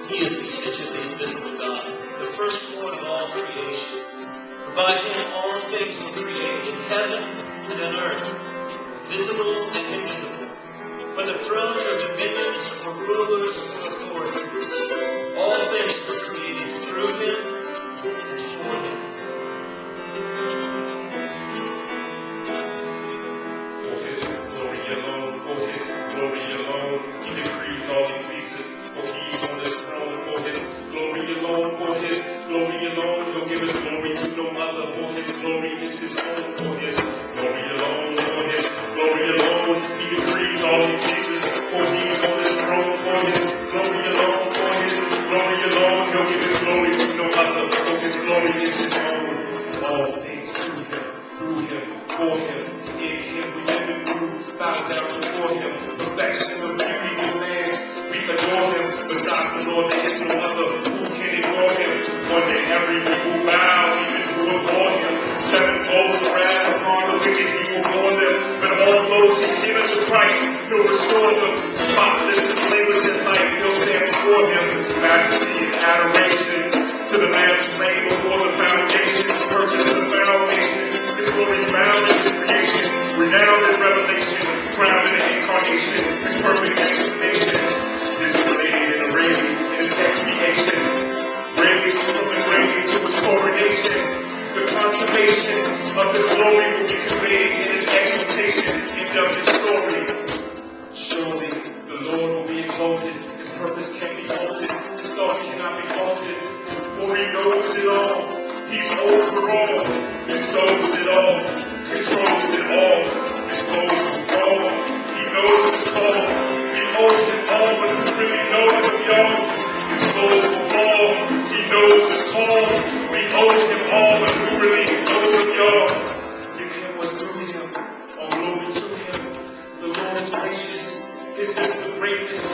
He is the image of the invisible God, the firstborn of all creation. For by him all things were created in heaven and on earth, visible and invisible, whether thrones or dominions or rulers or authorities. All things were created through him and for him. For his glory alone, he decrees all he pleases. For he is on his throne. For his glory alone, he'll give his glory to no other. For his glory is his own. For his glory alone, he decrees all he pleases. For he is on his throne. For his glory alone, he'll give his glory to no other. For his glory is his own. All things through him, for him, in him we live and move, bow down before him. Perfection of beauty demands we adore him. Besides the Lord, there is no other. Who can ignore him? One day every knee will bow, even who adore him. Seven bowls of wrath upon the wicked, he will warn them. But all those he's given to Christ, he'll restore them. Spotless and blameless in life, he'll stand before him. Majesty and adoration to the Lamb slain before the foundations, purchased the foundation. His glory is bound in his creation, renowned in revelation, crowned in the incarnation, his perfect explanation. This is laid and arrayed in his expiation, raised from the grave to his coronation. The consummation of his glory will be conveyed in his exaltation. End of his story. Surely the Lord will be exalted. His purpose can't be halted. His thoughts cannot be halted. For he knows it all. He's over all. Bestows it all. Controls it all. Discloses it all. He knows his call. He owns it all, but who really knows him, y'all? Discloses it all. He knows his call. We owe him all, but who really knows him, y'all? Give him what's through him. All glory to him. The Lord is gracious. This is the greatness.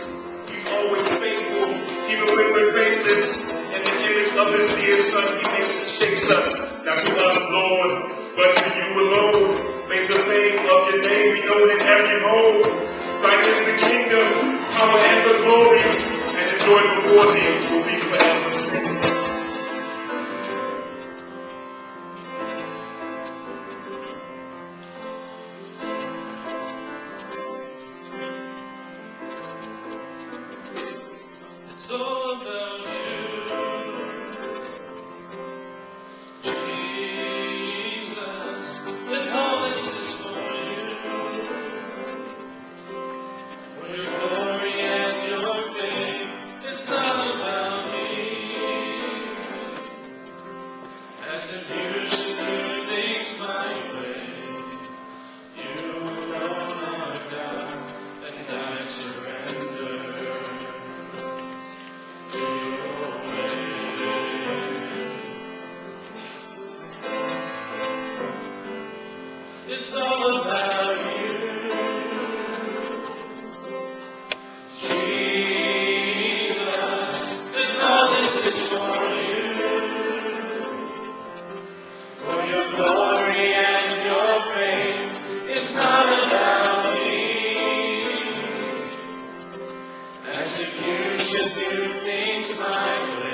He's always faithful, even when we're faithless. In the image of his dear son, he makes and shapes us. Not to us, Lord, but to you alone. Make the fame of your name be known in every home. Thine is the kingdom, power, and the glory, and the joy before thee will be forever seen. It's all about you, Jesus, and all this is for you. For your glory and your fame, it's not about me. As if you should do things my way, you alone are God, and I surrender. It's all about you, Jesus, and all this is for you. For your glory and your fame, it's not about me. As if you should do things my way.